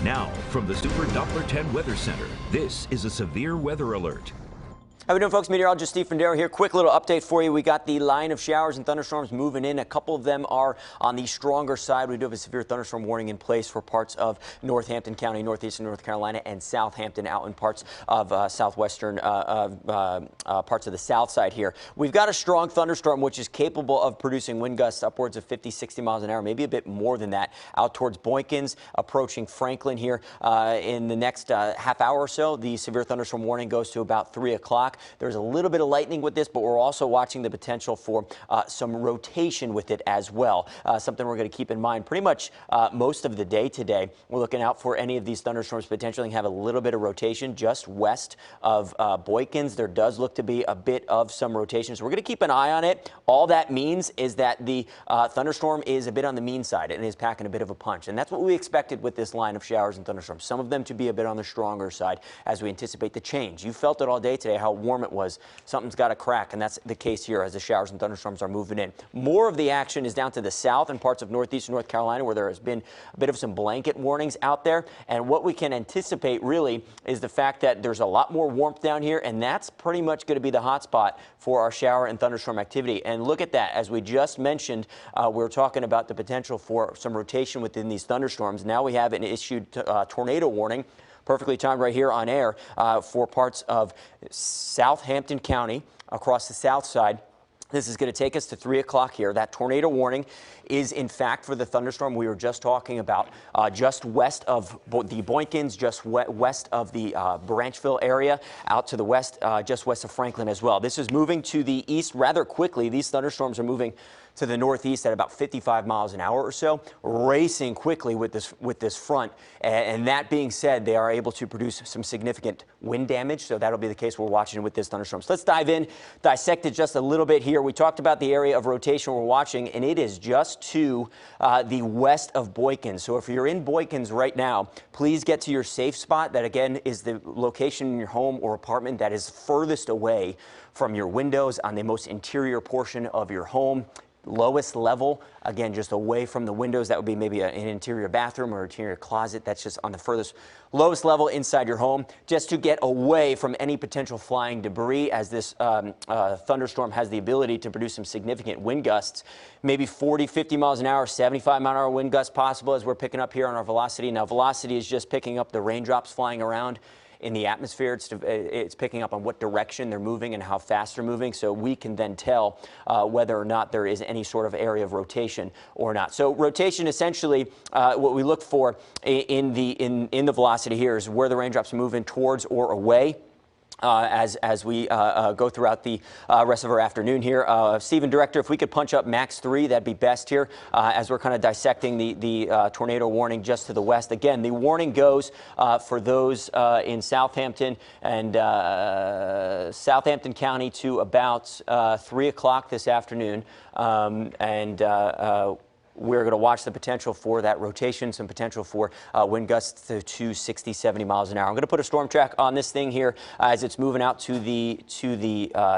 Now, from the Super Doppler 10 Weather Center, this is a severe weather alert. How we doing, folks? Meteorologist Steve Fundaro here. Quick little update for you. We got the line of showers and thunderstorms moving in. A couple of them are on the stronger side. We do have a severe thunderstorm warning in place for parts of Hampton County, northeastern North Carolina, and Southampton, out in parts of southwestern parts of the south side here. We've got a strong thunderstorm which is capable of producing wind gusts upwards of 50, 60 miles an hour, maybe a bit more than that, out towards Boykins, approaching Franklin here in the next half hour or so. The severe thunderstorm warning goes to about 3 o'clock. There's a little bit of lightning with this, but we're also watching the potential for some rotation with it as well. Something we're going to keep in mind pretty much most of the day today. We're looking out for any of these thunderstorms potentially have a little bit of rotation just west of Boykins. There does look to be a bit of some rotation, so we're going to keep an eye on it. All that means is that the thunderstorm is a bit on the mean side and is packing a bit of a punch, and that's what we expected with this line of showers and thunderstorms. Some of them to be a bit on the stronger side as we anticipate the change. You felt it all day today, how warm it was. Something's got to crack, and that's the case here as the showers and thunderstorms are moving in. More of the action is down to the south and parts of northeastern North Carolina, where there has been a bit of some blanket warnings out there. And what we can anticipate really is the fact that there's a lot more warmth down here, and that's pretty much going to be the hot spot for our shower and thunderstorm activity. And look at that. As we just mentioned, we're talking about the potential for some rotation within these thunderstorms. Now we have an issued tornado warning, perfectly timed right here on air, for parts of Hampton County across the south side. This is going to take us to 3 o'clock here. That tornado warning is, in fact, for the thunderstorm we were just talking about, just west of the Boykins, just west of the Branchville area, out to the west, just west of Franklin as well. This is moving to the east rather quickly. These thunderstorms are moving to the northeast at about 55 miles an hour or so, racing quickly with this front. And that being said, they are able to produce some significant wind damage, so that'll be the case we're watching with this thunderstorm. So let's dive in, dissect it just a little bit here. We talked about the area of rotation we're watching, and it is just to the west of Boykins. So if you're in Boykins right now, please get to your safe spot. That, again, is the location in your home or apartment that is furthest away from your windows on the most interior portion of your home. Lowest level, again, just away from the windows. That would be maybe an interior bathroom or interior closet. That's just on the furthest lowest level inside your home, just to get away from any potential flying debris, as this thunderstorm has the ability to produce some significant wind gusts, maybe 40, 50 miles an hour, 75 mile an hour wind gusts possible, as we're picking up here on our velocity. Now, velocity is just picking up the raindrops flying around in the atmosphere. It's picking up on what direction they're moving and how fast they're moving, so we can then tell whether or not there is any sort of area of rotation or not. So rotation, essentially, what we look for in the velocity here is where the raindrops are moving towards or away. As we go throughout the rest of our afternoon here. Stephen, Director, if we could punch up max 3, that'd be best here, as we're kind of dissecting the tornado warning just to the west. Again, the warning goes for those in Southampton and Southampton County to about 3 o'clock this afternoon. We're going to watch the potential for that rotation, some potential for wind gusts to 60, 70 miles an hour. I'm going to put a storm track on this thing here as it's moving out to the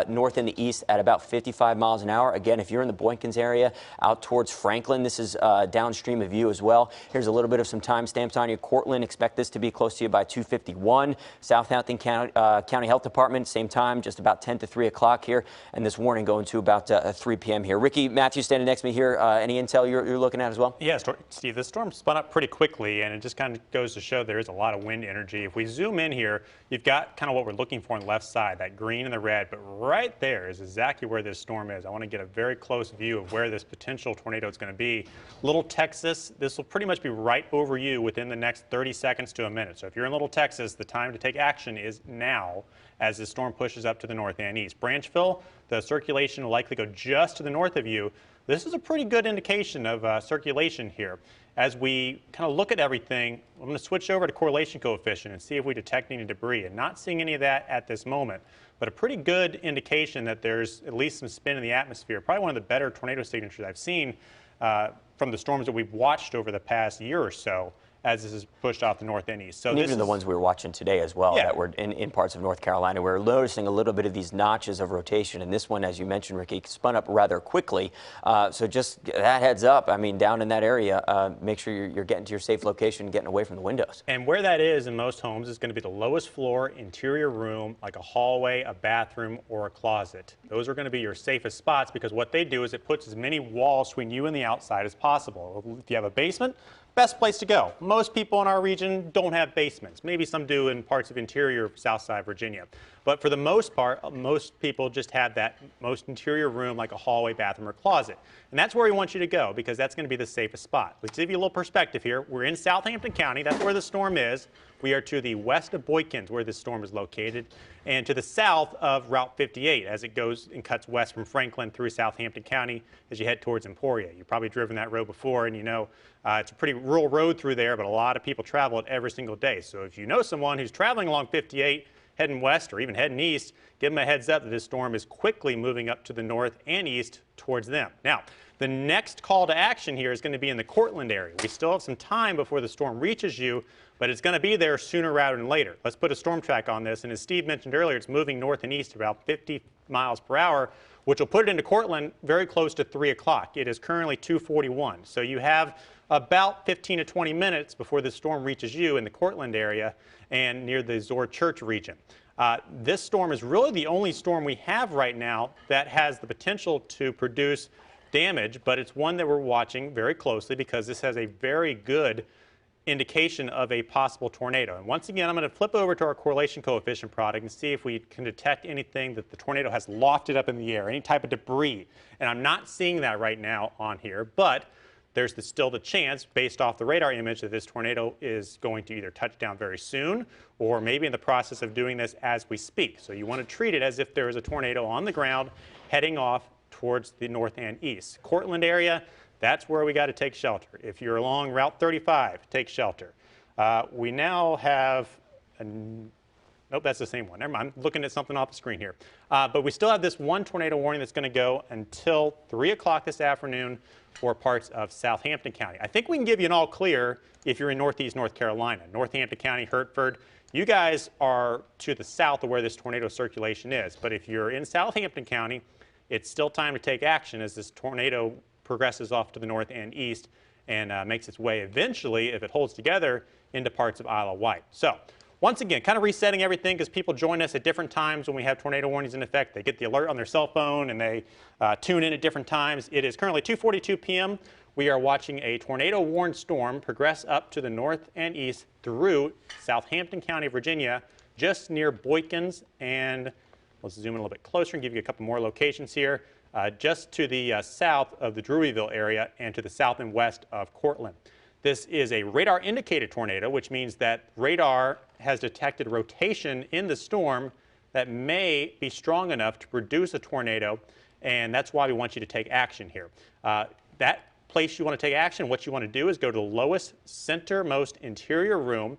north and the east at about 55 miles an hour. Again, if you're in the Boykins area out towards Franklin, this is downstream of you as well. Here's a little bit of some time stamps on you. Cortland, expect this to be close to you by 2:51. Southampton County Health Department, same time, just about 10 to 3 o'clock here. And this warning going to about 3 p.m. here. Ricky Matthews standing next to me here. Any intel you're looking at as well? Yeah, Steve, the storm spun up pretty quickly, and it just kind of goes to show there is a lot of wind energy. If we zoom in here, you've got kind of what we're looking for on the left side, that green and the red, but right there is exactly where this storm is. I want to get a very close view of where this potential tornado is going to be. Little Texas, this will pretty much be right over you within the next 30 seconds to a minute. So if you're in Little Texas, the time to take action is now as the storm pushes up to the north and east. Branchville, the circulation will likely go just to the north of you. This is a pretty good indication of circulation here. As we kind of look at everything, I'm going to switch over to correlation coefficient and see if we detect any debris. And not seeing any of that at this moment, but a pretty good indication that there's at least some spin in the atmosphere. Probably one of the better tornado signatures I've seen from the storms that we've watched over the past year or so. as this is pushed off the north and east. So and this even the ones we were watching today as well, Yeah. that were in parts of North Carolina, we're noticing a little bit of these notches of rotation. And this one, as you mentioned, Ricky, spun up rather quickly. So just that heads up. I mean, down in that area, make sure you're getting to your safe location, getting away from the windows. And where that is in most homes is going to be the lowest floor interior room, like a hallway, a bathroom, or a closet. Those are going to be your safest spots because what they do is it puts as many walls between you and the outside as possible. If you have a basement, best place to go. Most people in our region don't have basements. Maybe some do in parts of interior Southside Virginia. But for the most part, most people just have that most interior room like a hallway, bathroom, or closet. And that's where we want you to go because that's going to be the safest spot. Let's give you a little perspective here. We're in Southampton County. That's where the storm is. We are to the west of Boykins where this storm is located and to the south of Route 58 as it goes and cuts west from Franklin through Southampton County as you head towards Emporia. You've probably driven that road before and you know it's a pretty rural road through there, but a lot of people travel it every single day. So if you know someone who's traveling along 58, heading west or even heading east, give them a heads up that this storm is quickly moving up to the north and east towards them. Now, the next call to action here is going to be in the Cortland area. We still have some time before the storm reaches you, but it's going to be there sooner rather than later. Let's put a storm track on this, and as Steve mentioned earlier, it's moving north and east about 50 miles per hour, which will put it into Cortland very close to 3 o'clock. It is currently 2:41, so you have about 15 to 20 minutes before the storm reaches you in the Cortland area and near the Zor Church region. This storm is really the only storm we have right now that has the potential to produce damage, but it's one that we're watching very closely because this has a very good indication of a possible tornado. And once again, I'm going to flip over to our correlation coefficient product and see if we can detect anything that the tornado has lofted up in the air, any type of debris. And I'm not seeing that right now on here, but there's still the chance, based off the radar image, that this tornado is going to either touch down very soon or maybe in the process of doing this as we speak. So you want to treat it as if there is a tornado on the ground heading off towards the north and east. Cortland area, that's where we got to take shelter. If you're along Route 35, take shelter. We now have nope, that's the same one. Never mind. I'm looking at something off the screen here. But we still have this one tornado warning that's going to go until 3 o'clock this afternoon for parts of Southampton County. I think we can give you an all clear if you're in northeast North Carolina. Northampton County, Hertford, you guys are to the south of where this tornado circulation is. But if you're in Southampton County, it's still time to take action as this tornado progresses off to the north and east and makes its way eventually, if it holds together, into parts of Isle of Wight. So once again, kind of resetting everything because people join us at different times when we have tornado warnings in effect. They get the alert on their cell phone and they tune in at different times. It is currently 2:42 p.m. We are watching a tornado-warned storm progress up to the north and east through Southampton County, Virginia, just near Boykins. And let's zoom in a little bit closer and give you a couple more locations here. Just to the south of the Druryville area and to the south and west of Cortland. This is a radar-indicated tornado, which means that radar has detected rotation in the storm that may be strong enough to produce a tornado, and that's why we want you to take action here. That place you want to take action, what you want to do is go to the lowest centermost interior room,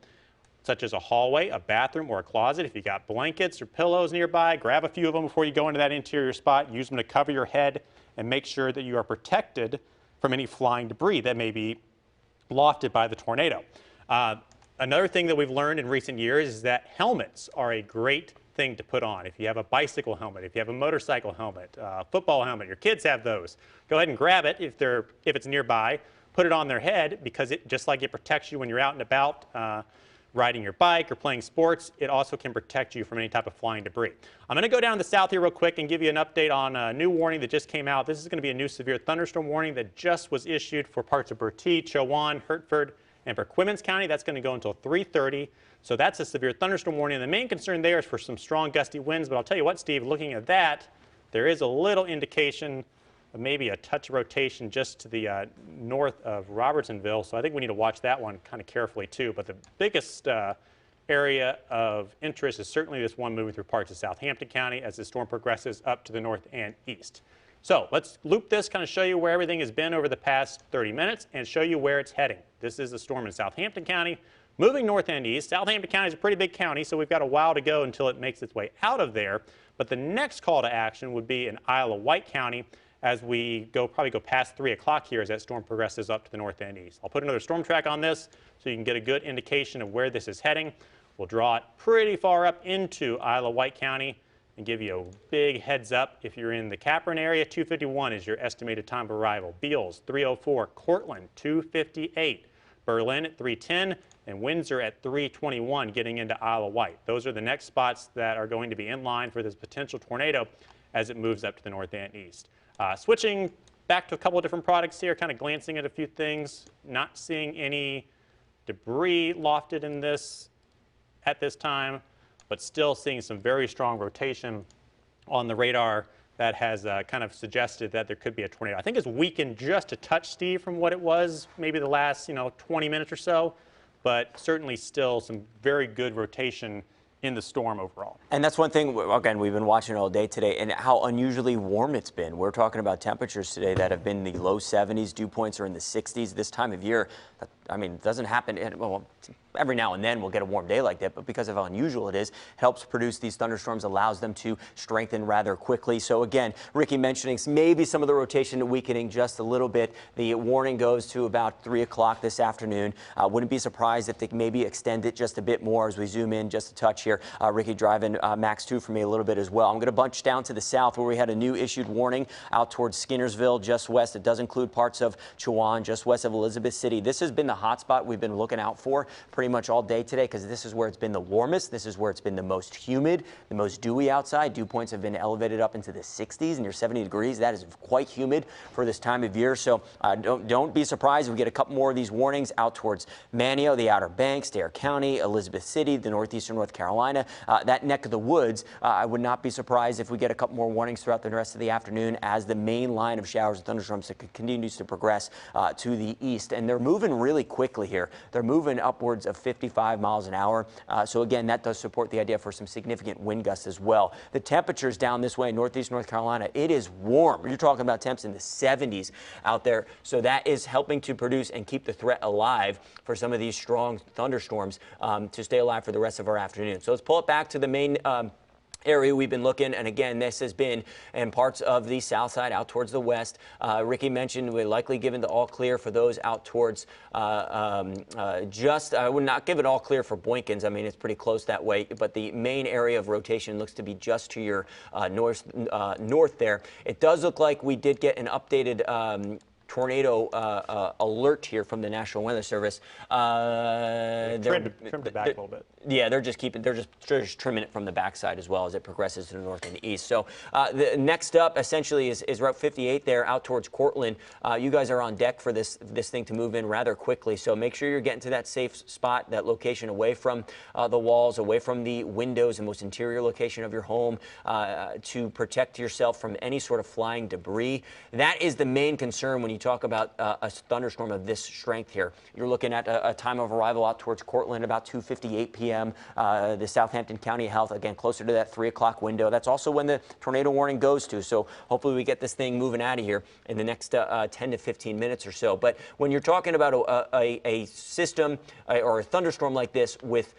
such as a hallway, a bathroom, or a closet. If you got blankets or pillows nearby, grab a few of them before you go into that interior spot. Use them to cover your head and make sure that you are protected from any flying debris that may be lofted by the tornado. Another thing that we've learned in recent years is that helmets are a great thing to put on. If you have a bicycle helmet, if you have a motorcycle helmet, football helmet, your kids have those. Go ahead and grab it if it's nearby. Put it on their head because just like it protects you when you're out and about riding your bike or playing sports, it also can protect you from any type of flying debris. I'm going to go down to the south here real quick and give you an update on a new warning that just came out. This is going to be a new severe thunderstorm warning that just was issued for parts of Bertie, Chowan, Hertford, and for Quemmons County. That's going to go until 3:30. So that's a severe thunderstorm warning. And the main concern there is for some strong gusty winds. But I'll tell you what, Steve, looking at that, there is a little indication of maybe a touch of rotation just to the north of Robertsonville. So I think we need to watch that one kind of carefully too. But the biggest area of interest is certainly this one moving through parts of Southampton County as the storm progresses up to the north and east. So let's loop this, kind of show you where everything has been over the past 30 minutes and show you where it's heading. This is the storm in Southampton County, moving north and east. Southampton County is a pretty big county, so we've got a while to go until it makes its way out of there. But the next call to action would be in Isle of Wight County as we probably go past 3 o'clock here as that storm progresses up to the north and east. I'll put another storm track on this so you can get a good indication of where this is heading. We'll draw it pretty far up into Isle of Wight County and give you a big heads up. If you're in the Capron area, 2:51 is your estimated time of arrival. Beals, 3:04. Cortland, 2:58. Berlin at 3:10. And Windsor at 3:21 getting into Isle of Wight. Those are the next spots that are going to be in line for this potential tornado as it moves up to the north and east. Switching back to a couple of different products here, kind of glancing at a few things, not seeing any debris lofted in this at this time, but still seeing some very strong rotation on the radar that has kind of suggested that there could be a tornado. I think it's weakened just a touch, Steve, from what it was maybe the last 20 minutes or so, but certainly still some very good rotation in the storm overall. And that's one thing, again, we've been watching all day today, and how unusually warm it's been. We're talking about temperatures today that have been in the low 70s. Dew points are in the 60s this time of year. I mean, it doesn't happen. Well, every now and then we'll get a warm day like that, but because of how unusual it is, helps produce these thunderstorms, allows them to strengthen rather quickly. So again, Ricky mentioning maybe some of the rotation weakening just a little bit. The warning goes to about 3 o'clock this afternoon. Wouldn't be surprised if they maybe extend it just a bit more as we zoom in just a touch here. Ricky driving Max 2 for me a little bit as well. I'm going to bunch down to the south where we had a new issued warning out towards Skinnersville, just west. It does include parts of Chowan, just west of Elizabeth City. This has been the hot spot we've been looking out for pretty much all day today, because this is where it's been the warmest. This is where it's been the most humid, the most dewy outside. Dew points have been elevated up into the 60s and near 70 degrees. That is quite humid for this time of year. So don't be surprised if we get a couple more of these warnings out towards Manio, the Outer Banks, Dare County, Elizabeth City, the northeastern North Carolina, that neck of the woods. I would not be surprised if we get a couple more warnings throughout the rest of the afternoon as the main line of showers and thunderstorms continues to progress to the east. And they're moving really quickly here. They're moving upwards of 55 miles an hour. So again, that does support the idea for some significant wind gusts as well. The temperatures down this way, northeast North Carolina, it is warm. You're talking about temps in the 70s out there. So that is helping to produce and keep the threat alive for some of these strong thunderstorms to stay alive for the rest of our afternoon. So let's pull it back to the main area we've been looking, and again, this has been in parts of the south side out towards the west. Ricky mentioned we're likely given the all clear for those out towards I would not give it all clear for Boykins. I mean, it's pretty close that way, but the main area of rotation looks to be just to your north there. It does look like we did get an updated tornado alert here from the National Weather Service. Trimmed it back a little bit. Yeah, they're just trimming it from the backside as well as it progresses to the north and the east. So the next up essentially is Route 58 there out towards Cortland. You guys are on deck for this thing to move in rather quickly. So make sure you're getting to that safe spot, that location away from the walls, away from the windows, the most interior location of your home to protect yourself from any sort of flying debris. That is the main concern when you talk about a thunderstorm of this strength here. You're looking at a time of arrival out towards Cortland about 2:58 p.m. The Southampton County Health, again, closer to that 3 o'clock window. That's also when the tornado warning goes to. So hopefully we get this thing moving out of here in the next 10 to 15 minutes or so. But when you're talking about a system or a thunderstorm like this with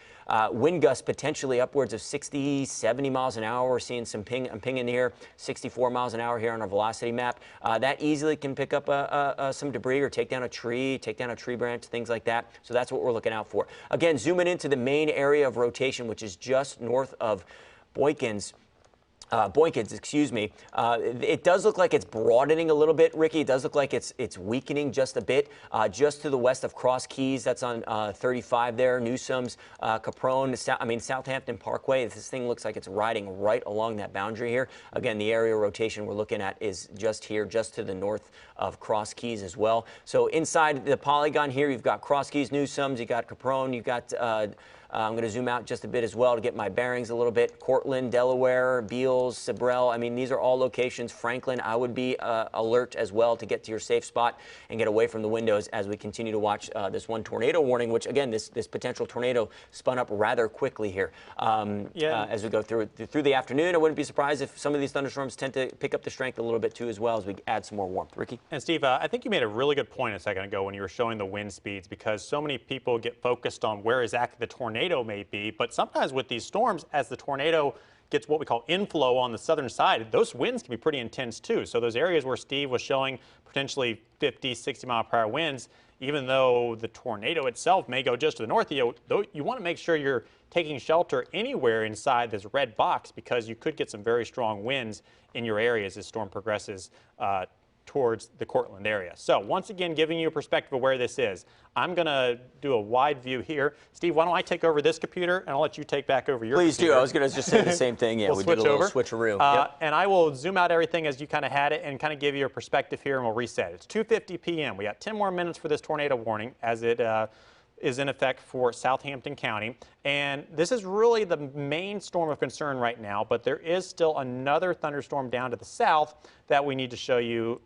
wind gusts potentially upwards of 60, 70 miles an hour. We're seeing some I'm pinging here, 64 miles an hour here on our velocity map. That easily can pick up some debris or take down a tree branch, things like that. So that's what we're looking out for. Again, zooming into the main area of rotation, which is just north of Boykins, excuse me. It does look like it's broadening a little bit, Ricky. It does look like it's weakening just a bit, just to the west of Cross Keys. That's on 35 there. Newsome's, Caprone, Southampton Parkway. This thing looks like it's riding right along that boundary here. Again, the area rotation we're looking at is just here, just to the north of Cross Keys as well. So inside the polygon here, you've got Cross Keys, Newsome's, you got Caprone, you got I'm going to zoom out just a bit as well to get my bearings a little bit. Cortland, Delaware, Beals, Sabrell. I mean, these are all locations. Franklin, I would be alert as well to get to your safe spot and get away from the windows as we continue to watch this one tornado warning, which, again, this potential tornado spun up rather quickly here as we go through the afternoon. I wouldn't be surprised if some of these thunderstorms tend to pick up the strength a little bit, too, as well as we add some more warmth. Ricky? And, Steve, I think you made a really good point a second ago when you were showing the wind speeds, because so many people get focused on where exactly the tornado may be, but sometimes with these storms, as the tornado gets what we call inflow on the southern side, those winds can be pretty intense too. So those areas where Steve was showing potentially 50, 60-mile-per-hour winds, even though the tornado itself may go just to the north, you want to make sure you're taking shelter anywhere inside this red box, because you could get some very strong winds in your area as this storm progresses towards the Cortland area. So once again, giving you a perspective of where this is. I'm going to do a wide view here. Steve, why don't I take over this computer, and I'll let you take back over your Please computer. do. I was going to just say the same thing. Yeah, we'll we did a little over. switcheroo. Yep. And I will zoom out everything as you kind of had it and kind of give you a perspective here, and we'll reset. It's 2:50 p.m. We got 10 more minutes for this tornado warning as it is in effect for Southampton County. And this is really the main storm of concern right now, but there is still another thunderstorm down to the south that we need to show you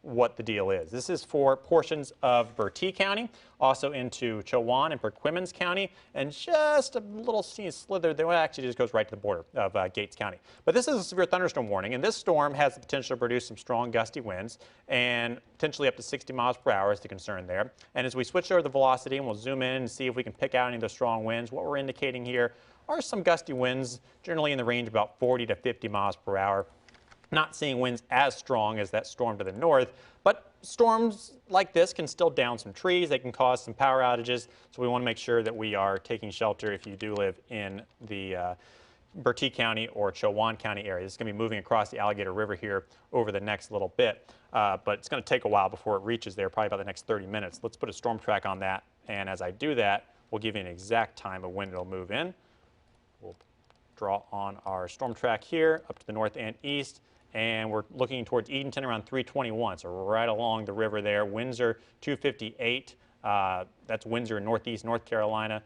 what the deal is. This is for portions of Bertie County, also into Chowan and Perquimans County, and just a little slither that actually just goes right to the border of Gates County. But this is a severe thunderstorm warning, and this storm has the potential to produce some strong gusty winds, and potentially up to 60 miles per hour is the concern there. And as we switch over the velocity, and we'll zoom in and see if we can pick out any of the strong winds, what we're indicating here are some gusty winds, generally in the range of about 40 to 50 miles per hour. Not seeing winds as strong as that storm to the north, but storms like this can still down some trees. They can cause some power outages, so we want to make sure that we are taking shelter if you do live in the Bertie County or Chowan County area. This is going to be moving across the Alligator River here over the next little bit, but it's going to take a while before it reaches there, probably about the next 30 minutes. Let's put a storm track on that, and as I do that, we'll give you an exact time of when it'll move in. We'll draw on our storm track here up to the north and east. And we're looking towards Edenton around 321, so right along the river there. Windsor 258, that's Windsor in northeast North Carolina.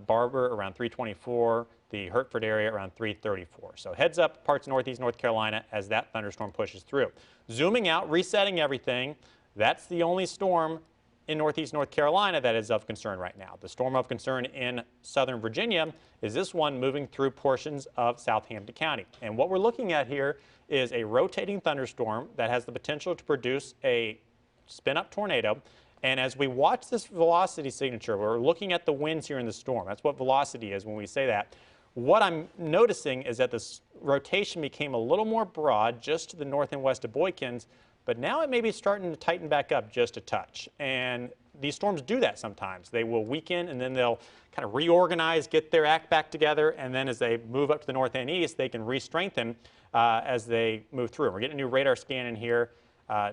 Barber around 324, the Hertford area around 334. So heads up parts of northeast North Carolina as that thunderstorm pushes through. Zooming out, resetting everything, that's the only storm in northeast North Carolina that is of concern right now. The storm of concern in southern Virginia is this one moving through portions of Southampton County. And what we're looking at here is a rotating thunderstorm that has the potential to produce a spin-up tornado. And as we watch this velocity signature, we're looking at the winds here in the storm. That's what velocity is when we say that. What I'm noticing is that this rotation became a little more broad just to the north and west of Boykins, but now it may be starting to tighten back up just a touch. And these storms do that sometimes. They will weaken and then they'll kind of reorganize, get their act back together, and then as they move up to the north and east, they can re-strengthen as they move through. We're getting a new radar scan in here.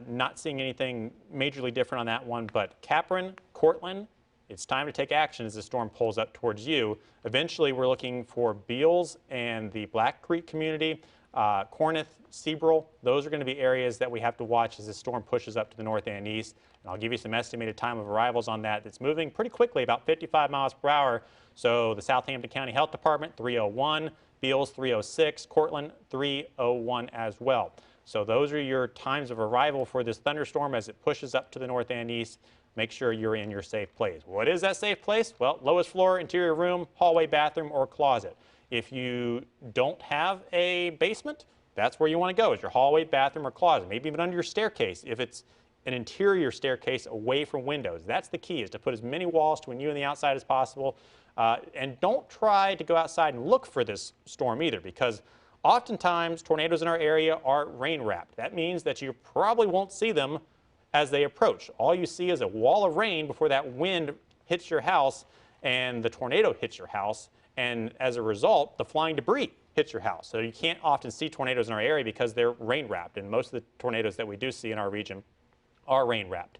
Not seeing anything majorly different on that one, but Capron, Cortland, it's time to take action as the storm pulls up towards you. Eventually, we're looking for Beals and the Black Creek community, Corneth, Sebrel. Those are going to be areas that we have to watch as the storm pushes up to the north and east. And I'll give you some estimated time of arrivals on that. It's moving pretty quickly, about 55 miles per hour. So the Southampton County Health Department, 301, Beals, 306, Cortland, 301 as well. So those are your times of arrival for this thunderstorm as it pushes up to the north and east. Make sure you're in your safe place. What is that safe place? Well, lowest floor, interior room, hallway, bathroom, or closet. If you don't have a basement, that's where you want to go, is your hallway, bathroom, or closet. Maybe even under your staircase if it's an interior staircase away from windows. That's the key, is to put as many walls between you and the outside as possible. And don't try to go outside and look for this storm either, because oftentimes tornadoes in our area are rain wrapped. That means that you probably won't see them as they approach. All you see is a wall of rain before that wind hits your house and the tornado hits your house. And as a result, the flying debris hits your house. So you can't often see tornadoes in our area because they're rain wrapped. And most of the tornadoes that we do see in our region are rain wrapped.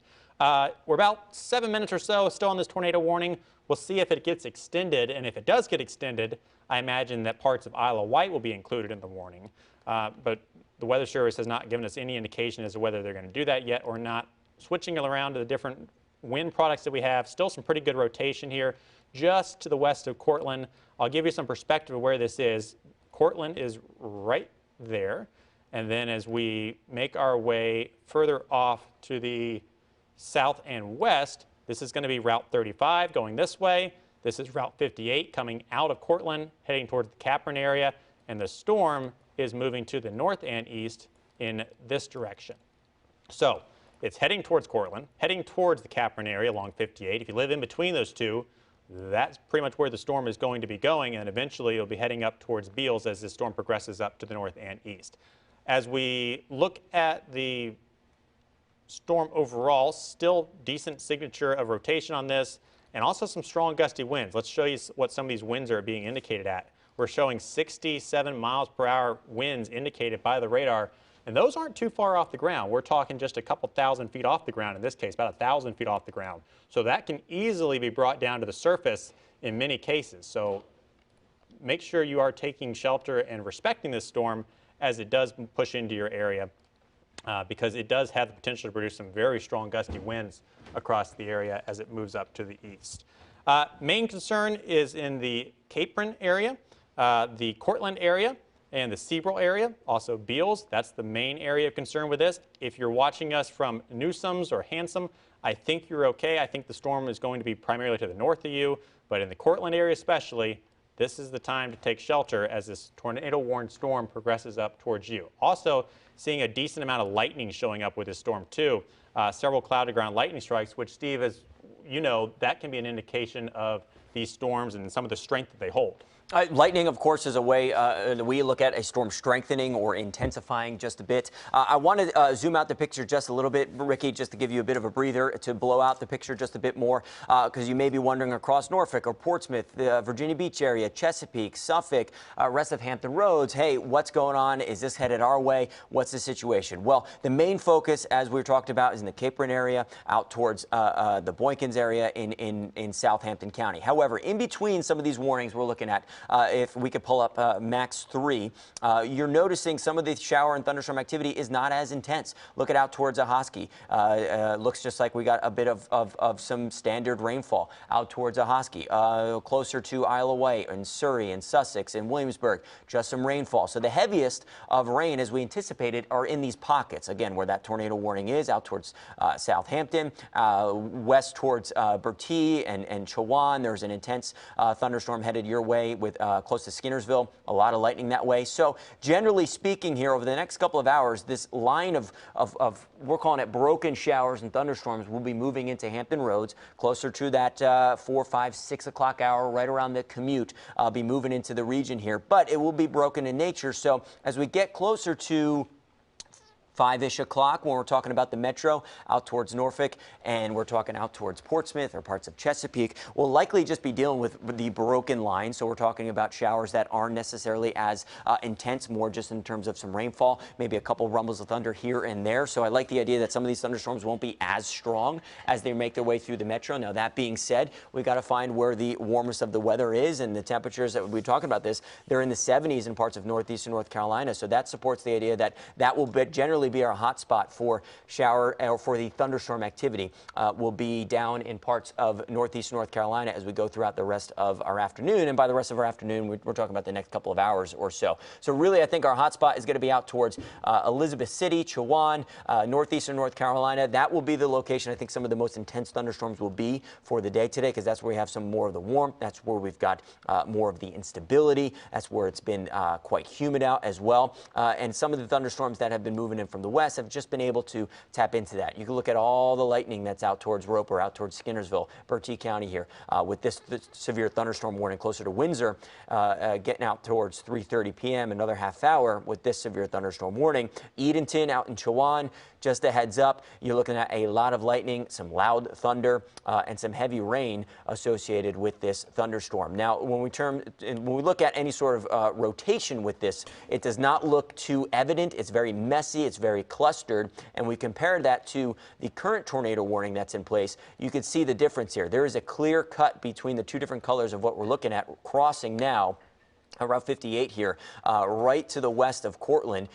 We're about 7 minutes or so still on this tornado warning. We'll see if it gets extended. And if it does get extended, I imagine that parts of Isle of Wight will be included in the warning. But the Weather Service has not given us any indication as to whether they're going to do that yet or not. Switching around to the different wind products that we have, still some pretty good rotation here just to the west of Cortland. I'll give you some perspective of where this is. Cortland is right there. And then as we make our way further off to the south and west, this is going to be Route 35 going this way. This is Route 58 coming out of Cortland, heading towards the Capron area. And the storm is moving to the north and east in this direction. So it's heading towards Cortland, heading towards the Capron area along 58. If you live in between those two, that's pretty much where the storm is going to be going, and eventually it'll be heading up towards Beals as the storm progresses up to the north and east. As we look at the storm overall, still decent signature of rotation on this, and also some strong gusty winds. Let's show you what some of these winds are being indicated at. We're showing 67 miles per hour winds indicated by the radar, and those aren't too far off the ground. We're talking just a couple thousand feet off the ground in this case, about 1,000 feet off the ground. So that can easily be brought down to the surface in many cases. So make sure you are taking shelter and respecting this storm as it does push into your area, because it does have the potential to produce some very strong gusty winds across the area as it moves up to the east. Main concern is in the Capron area, the Cortland area, and the Sebril area, also Beals. That's the main area of concern with this. If you're watching us from Newsome's or Handsome, I think you're okay. I think the storm is going to be primarily to the north of you, but in the Cortland area especially, this is the time to take shelter as this tornado-warned storm progresses up towards you. Also, seeing a decent amount of lightning showing up with this storm too. Several cloud-to-ground lightning strikes, which, Steve, as you know, that can be an indication of these storms and some of the strength that they hold. Lightning, of course, is a way that we look at a storm strengthening or intensifying just a bit. I want to zoom out the picture just a little bit, Ricky, just to give you a bit of a breather, to blow out the picture just a bit more, because you may be wondering across Norfolk or Portsmouth, the Virginia Beach area, Chesapeake, Suffolk, rest of Hampton Roads. Hey, what's going on? Is this headed our way? What's the situation? Well, the main focus, as we talked about, is in the Capron area, out towards the Boykins area in Southampton County. However, in between some of these warnings we're looking at, if we could pull up Max 3, you're noticing some of the shower and thunderstorm activity is not as intense. Look out towards Ahoskie. Looks just like we got a bit of some standard rainfall out towards Ahoskie. Closer to Isle of Wight and Surrey and Sussex and Williamsburg, just some rainfall. So the heaviest of rain, as we anticipated, are in these pockets, again, where that tornado warning is, out towards Southampton, west towards Bertie and Chowan. There's an intense thunderstorm headed your way with close to Skinnersville, a lot of lightning that way. So generally speaking here, over the next couple of hours, this line of we're calling it broken showers and thunderstorms will be moving into Hampton Roads, closer to that 4, 5, 6 o'clock hour, right around the commute, be moving into the region here. But it will be broken in nature. So as we get closer to 5-ish o'clock, when we're talking about the metro out towards Norfolk, and we're talking out towards Portsmouth or parts of Chesapeake, we'll likely just be dealing with the broken line. So we're talking about showers that aren't necessarily as intense, more just in terms of some rainfall, maybe a couple rumbles of thunder here and there. So I like the idea that some of these thunderstorms won't be as strong as they make their way through the metro. Now, that being said, we got to find where the warmest of the weather is, and the temperatures that we're talking about this, they're in the 70s in parts of northeastern North Carolina. So that supports the idea that that will generally be our hot spot for shower or for the thunderstorm activity. Will be down in parts of northeastern North Carolina as we go throughout the rest of our afternoon. And by the rest of our afternoon, we're talking about the next couple of hours or so. So really, I think our hot spot is going to be out towards Elizabeth City, Chowan, northeastern North Carolina. That will be the location I think some of the most intense thunderstorms will be for the day today, because that's where we have some more of the warmth. That's where we've got more of the instability. That's where it's been quite humid out as well. And some of the thunderstorms that have been moving in from the west have just been able to tap into that. You can look at all the lightning that's out towards Roper, out towards Skinnersville, Bertie County here, with this severe thunderstorm warning closer to Windsor, getting out towards 3:30 p.m., another half hour with this severe thunderstorm warning. Edenton out in Chowan, just a heads up, you're looking at a lot of lightning, some loud thunder, and some heavy rain associated with this thunderstorm. Now, when we look at any sort of rotation with this, it does not look too evident. It's very messy. It's very clustered. And we compare that to the current tornado warning that's in place. You can see the difference here. There is a clear cut between the two different colors of what we're looking at crossing now around 58 here, right to the west of Cortland.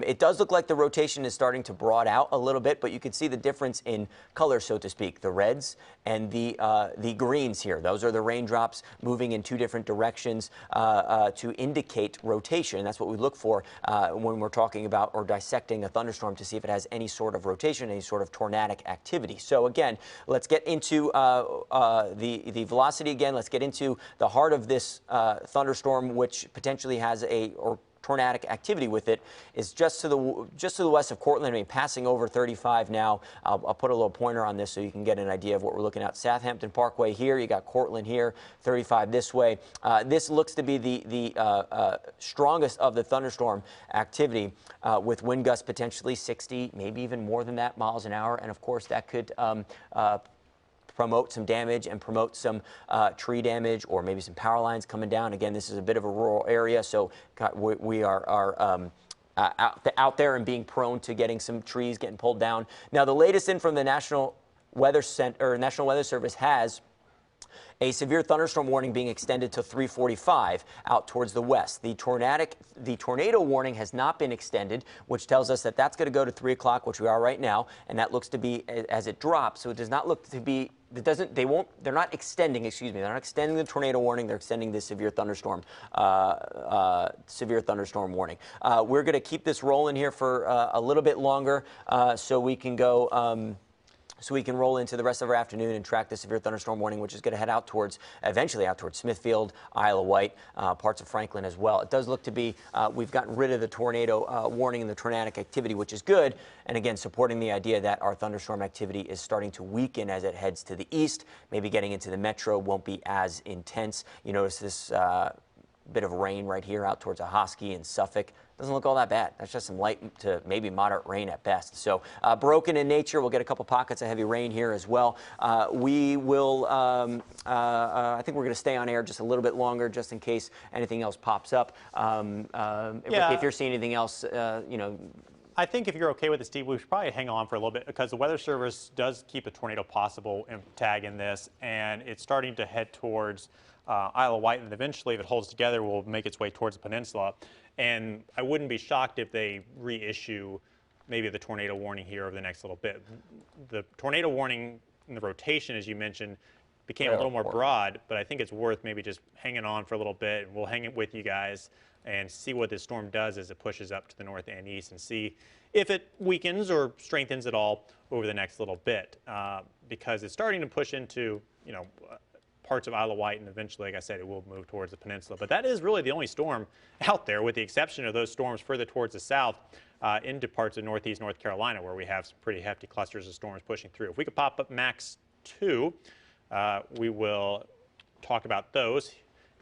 It does look like the rotation is starting to broad out a little bit, but you can see the difference in color, so to speak, the reds and the greens here. Those are the raindrops moving in two different directions to indicate rotation. That's what we look for when we're talking about or dissecting a thunderstorm, to see if it has any sort of rotation, any sort of tornadic activity. So again, let's get into the velocity again. Let's get into the heart of this thunderstorm, which potentially has or tornadic activity with it is just to the west of Cortland. I mean, passing over 35 now. I'll put a little pointer on this so you can get an idea of what we're looking at. Southampton Parkway here. You got Cortland here. 35 this way. This looks to be the strongest of the thunderstorm activity, with wind gusts potentially 60, maybe even more than that miles an hour. And of course, that could promote some damage and promote some tree damage, or maybe some power lines coming down. Again, this is a bit of a rural area, so we are out there and being prone to getting some trees getting pulled down. Now, the latest in from the National Weather Service has a severe thunderstorm warning being extended to 3:45 out towards the west. The tornado warning has not been extended, which tells us that that's going to go to 3 o'clock, which we are right now, and that looks to be as it drops. So it does not look to be. They're not extending. Excuse me. They're not extending the tornado warning. They're extending the severe thunderstorm warning. We're going to keep this rolling here for a little bit longer, so we can go. So we can roll into the rest of our afternoon and track the severe thunderstorm warning, which is going to head out towards, eventually out towards Smithfield, Isle of Wight, parts of Franklin as well. It does look to be, we've gotten rid of the tornado warning and the tornadic activity, which is good. And again, supporting the idea that our thunderstorm activity is starting to weaken as it heads to the east. Maybe getting into the metro won't be as intense. You notice this bit of rain right here out towards Ahoskie and Suffolk. Doesn't look all that bad. That's just some light to maybe moderate rain at best. So broken in nature. We'll get a couple pockets of heavy rain here as well. We will, I think we're going to stay on air just a little bit longer just in case anything else pops up. If you're seeing anything else, you know. I think if you're okay with it, Steve, we should probably hang on for a little bit, because the Weather Service does keep a tornado possible tag in this, and it's starting to head towards Isle of Wight, and eventually, if it holds together, will make its way towards the peninsula. And I wouldn't be shocked if they reissue maybe the tornado warning here over the next little bit. The tornado warning in the rotation, as you mentioned, became a little more broad, but I think it's worth maybe just hanging on for a little bit, and we'll hang it with you guys and see what this storm does as it pushes up to the north and east, and see if it weakens or strengthens at all over the next little bit, because it's starting to push into, you know, parts of Isle of Wight, and eventually, like I said, it will move towards the peninsula. But that is really the only storm out there, with the exception of those storms further towards the south into parts of northeast North Carolina, where we have some pretty hefty clusters of storms pushing through. If we could pop up Max 2, we will talk about those.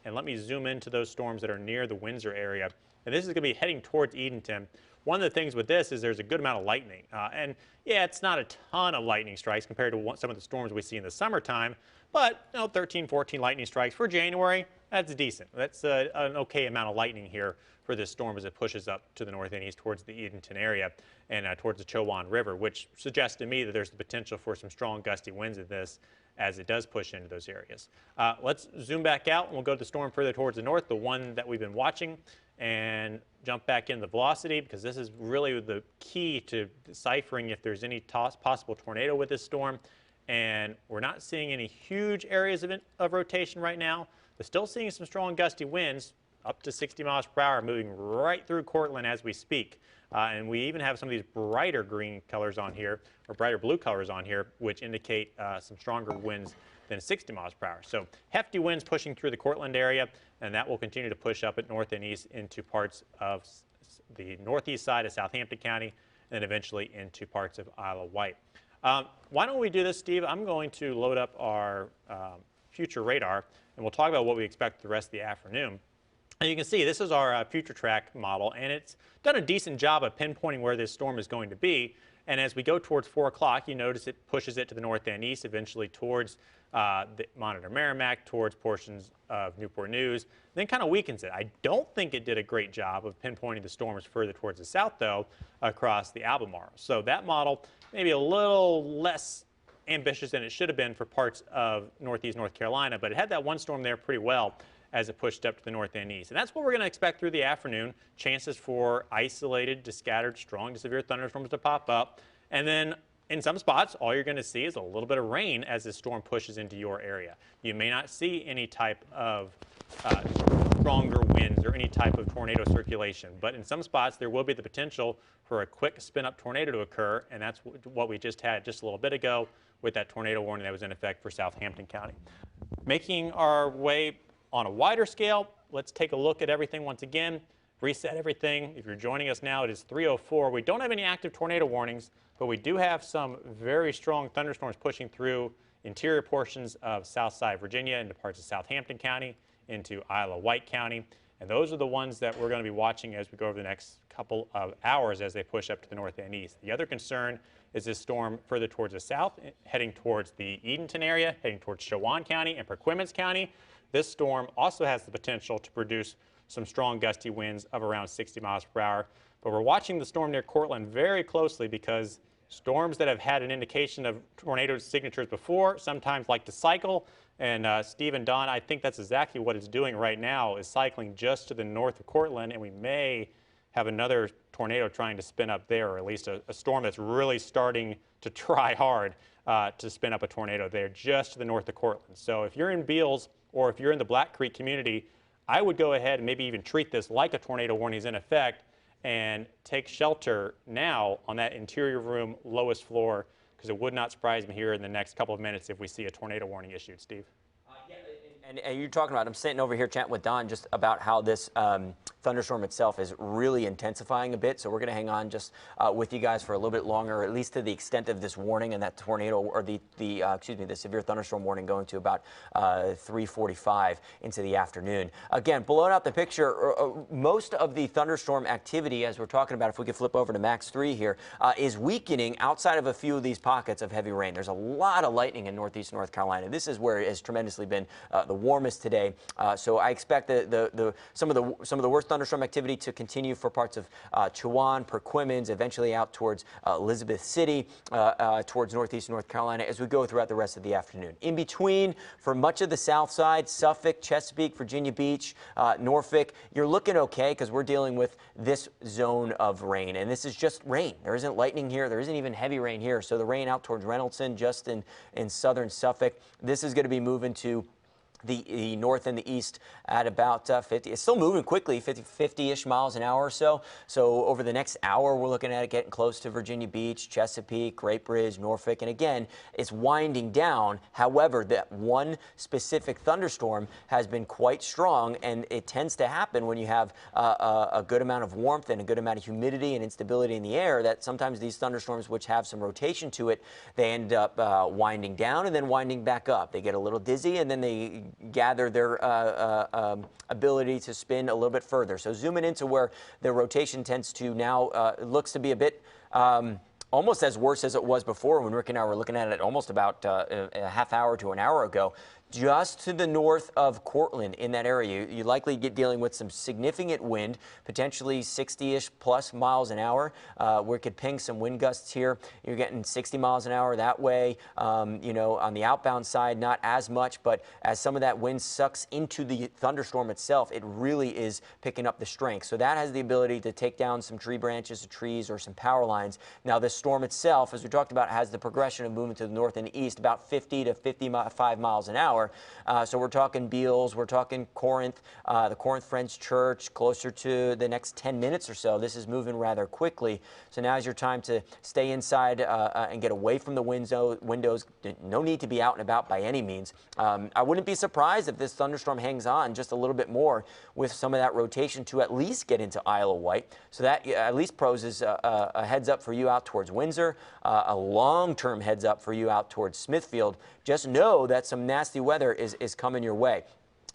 And let me zoom into those storms that are near the Windsor area. And this is going to be heading towards Edenton. One of the things with this is there's a good amount of lightning. And yeah, it's not a ton of lightning strikes compared to some of the storms we see in the summertime. But, you know, 13, 14 lightning strikes for January, that's decent. That's an okay amount of lightning here for this storm as it pushes up to the north and east towards the Edenton area and towards the Chowan River, which suggests to me that there's the potential for some strong gusty winds in this as it does push into those areas. Let's zoom back out, and we'll go to the storm further towards the north, the one that we've been watching, and jump back in the velocity, because this is really the key to deciphering if there's any possible tornado with this storm. And we're not seeing any huge areas of rotation right now. We're still seeing some strong gusty winds, up to 60 miles per hour, moving right through Cortland as we speak. And we even have some of these brighter green colors on here, or brighter blue colors on here, which indicate some stronger winds than 60 miles per hour. So hefty winds pushing through the Cortland area, and that will continue to push up at north and east into parts of the northeast side of Southampton County, and then eventually into parts of Isle of Wight. Why don't we do this, Steve? I'm going to load up our future radar, and we'll talk about what we expect the rest of the afternoon. And you can see this is our future track model, and it's done a decent job of pinpointing where this storm is going to be. And as we go towards 4 o'clock, you notice it pushes it to the north and east, eventually towards the Monitor Merrimack, towards portions of Newport News, then kind of weakens it. I don't think it did a great job of pinpointing the storms further towards the south, though, across the Albemarle. So that model maybe a little less ambitious than it should have been for parts of northeast North Carolina, but it had that one storm there pretty well as it pushed up to the north and east. And that's what we're going to expect through the afternoon. Chances for isolated to scattered strong to severe thunderstorms to pop up. And then in some spots, all you're going to see is a little bit of rain as this storm pushes into your area. You may not see any type of stronger winds or any type of tornado circulation, but in some spots there will be the potential for a quick spin-up tornado to occur, and that's what we just had just a little bit ago with that tornado warning that was in effect for Southampton County. Making our way on a wider scale, let's take a look at everything once again. reset everything. If you're joining us now, it is 3:04. We don't have any active tornado warnings, but we do have some very strong thunderstorms pushing through interior portions of Southside Virginia into parts of Southampton County, into Isle of Wight County. And those are the ones that we're going to be watching as we go over the next couple of hours as they push up to the north and east. The other concern is this storm further towards the south, heading towards the Edenton area, heading towards Chowan County and Perquimans County. This storm also has the potential to produce some strong gusty winds of around 60 miles per hour. But we're watching the storm near Cortland very closely because storms that have had an indication of tornado signatures before sometimes like to cycle. And Steve and Don, I think that's exactly what it's doing right now, is cycling just to the north of Cortland, and we may have another tornado trying to spin up there, or at least a storm that's really starting to try hard to spin up a tornado there just to the north of Cortland. So if you're in Beals or if you're in the Black Creek community, I would go ahead and maybe even treat this like a tornado warning is in effect and take shelter now on that interior room lowest floor, because it would not surprise me here in the next couple of minutes if we see a tornado warning issued. Steve? And you're talking about, I'm sitting over here chatting with Don just about how this thunderstorm itself is really intensifying a bit. So we're going to hang on just with you guys for a little bit longer, at least to the extent of this warning and that tornado, or the severe thunderstorm warning going to about 3:45 into the afternoon. Again, blowing out the picture, most of the thunderstorm activity, as we're talking about, if we could flip over to Max 3 here, is weakening outside of a few of these pockets of heavy rain. There's a lot of lightning in northeast North Carolina. This is where it has tremendously been the warmest today. So I expect some of the worst thunderstorm activity to continue for parts of Chowan, Perquimans, eventually out towards Elizabeth City, towards northeast North Carolina as we go throughout the rest of the afternoon. In between, for much of the south side, Suffolk, Chesapeake, Virginia Beach, Norfolk, you're looking okay because we're dealing with this zone of rain. And this is just rain. There isn't lightning here. There isn't even heavy rain here. So the rain out towards Reynoldson, just in southern Suffolk, this is going to be moving to the north and the east at about 50. It's still moving quickly, 50-ish miles an hour or so. So over the next hour, we're looking at it getting close to Virginia Beach, Chesapeake, Great Bridge, Norfolk. And again, it's winding down. However, that one specific thunderstorm has been quite strong, and it tends to happen when you have a good amount of warmth and a good amount of humidity and instability in the air, that sometimes these thunderstorms, which have some rotation to it, they end up winding down and then winding back up. They get a little dizzy, and then they gather their ability to spin a little bit further. So zooming into where the rotation tends to now looks to be a bit almost as worse as it was before when Rick and I were looking at it almost about a half hour to an hour ago. Just to the north of Cortland in that area, you likely get dealing with some significant wind, potentially 60-ish plus miles an hour. We could ping some wind gusts here. You're getting 60 miles an hour that way. You know, on the outbound side, not as much, but as some of that wind sucks into the thunderstorm itself, it really is picking up the strength. So that has the ability to take down some tree branches, trees, or some power lines. Now, this storm itself, as we talked about, has the progression of moving to the north and east, about 50 to 55 miles an hour. So we're talking Beals, we're talking Corinth, the Corinth Friends Church, closer to the next 10 minutes or so. This is moving rather quickly. So now's your time to stay inside and get away from the windows. No need to be out and about by any means. I wouldn't be surprised if this thunderstorm hangs on just a little bit more with some of that rotation to at least get into Isle of Wight. So that at least poses a heads up for you out towards Windsor, a long-term heads up for you out towards Smithfield. Just know that some nasty weather is coming your way.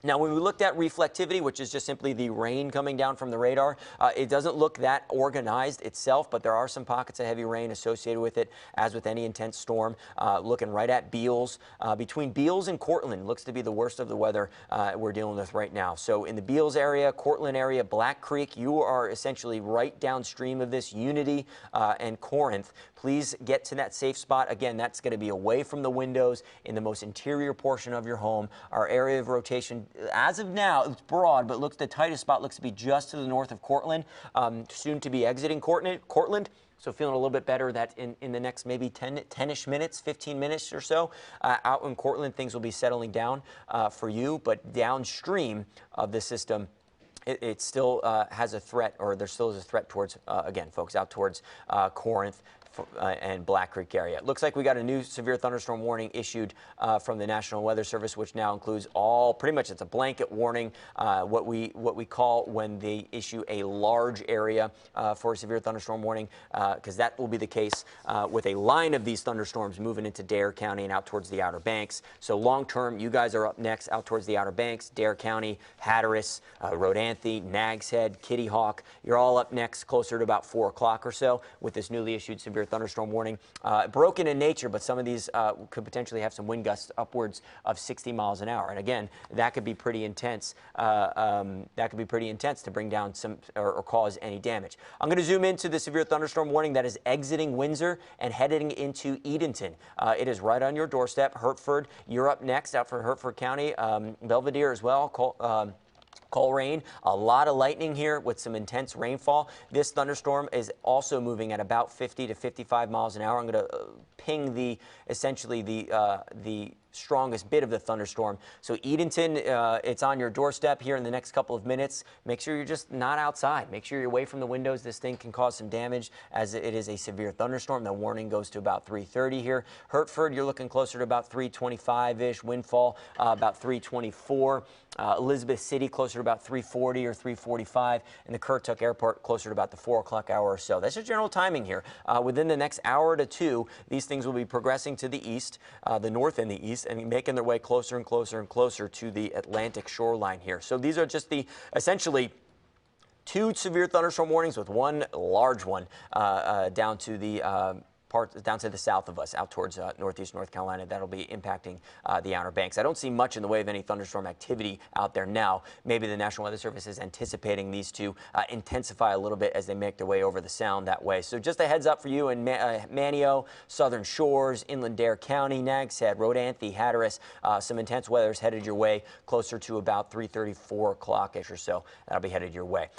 Now, when we looked at reflectivity, which is just simply the rain coming down from the radar, it doesn't look that organized itself, but there are some pockets of heavy rain associated with it, as with any intense storm. Looking right at Beals. Between Beals and Cortland, looks to be the worst of the weather we're dealing with right now. So in the Beals area, Cortland area, Black Creek, you are essentially right downstream of this, Unity and Corinth. Please get to that safe spot. Again, that's going to be away from the windows in the most interior portion of your home. Our area of rotation, as of now, it's broad, but looks the tightest spot looks to be just to the north of Cortland, soon to be exiting Cortland. So feeling a little bit better that in the next maybe 10-ish minutes, 15 minutes or so, out in Cortland, things will be settling down for you. But downstream of the system, it still has a threat, or there still is a threat towards, again, folks, out towards Corinth, and Black Creek area. It looks like we got a new severe thunderstorm warning issued from the National Weather Service, which now includes pretty much it's a blanket warning, what we call when they issue a large area for a severe thunderstorm warning, because that will be the case with a line of these thunderstorms moving into Dare County and out towards the Outer Banks. So long term, you guys are up next out towards the Outer Banks, Dare County, Hatteras, Rodanthe, Nags Head, Kitty Hawk. You're all up next closer to about 4 o'clock or so with this newly issued severe thunderstorm warning. Broken in nature, but some of these could potentially have some wind gusts upwards of 60 miles an hour. And again, that could be pretty intense. That could be pretty intense to bring down some or cause any damage. I'm going to zoom into the severe thunderstorm warning that is exiting Windsor and heading into Edenton. It is right on your doorstep. Hertford, you're up next out for Hertford County. Belvedere as well. Coleraine, a lot of lightning here with some intense rainfall. This thunderstorm is also moving at about 50 to 55 miles an hour. I'm going to ping essentially the strongest bit of the thunderstorm. So Edenton, it's on your doorstep here in the next couple of minutes. Make sure you're just not outside. Make sure you're away from the windows. This thing can cause some damage as it is a severe thunderstorm. The warning goes to about 3:30 here. Hertford, you're looking closer to about 325-ish. Windfall, about 324. Elizabeth City, closer to about 340 or 345. And the Currituck Airport, closer to about the 4 o'clock hour or so. That's your general timing here. Within the next hour to two, these things will be progressing to the east, the north and the east, and making their way closer and closer and closer to the Atlantic shoreline here. So these are just the essentially 2 severe thunderstorm warnings with 1 large one down to the south of us, out towards northeast North Carolina. That'll be impacting the Outer Banks. I don't see much in the way of any thunderstorm activity out there now. Maybe the National Weather Service is anticipating these to intensify a little bit as they make their way over the sound that way. So just a heads up for you in Manio, Southern Shores, Inland Dare County, Nags Head, Rodanthe, Hatteras. Some intense weather is headed your way closer to about 3:30, 4 o'clock-ish or so. That'll be headed your way.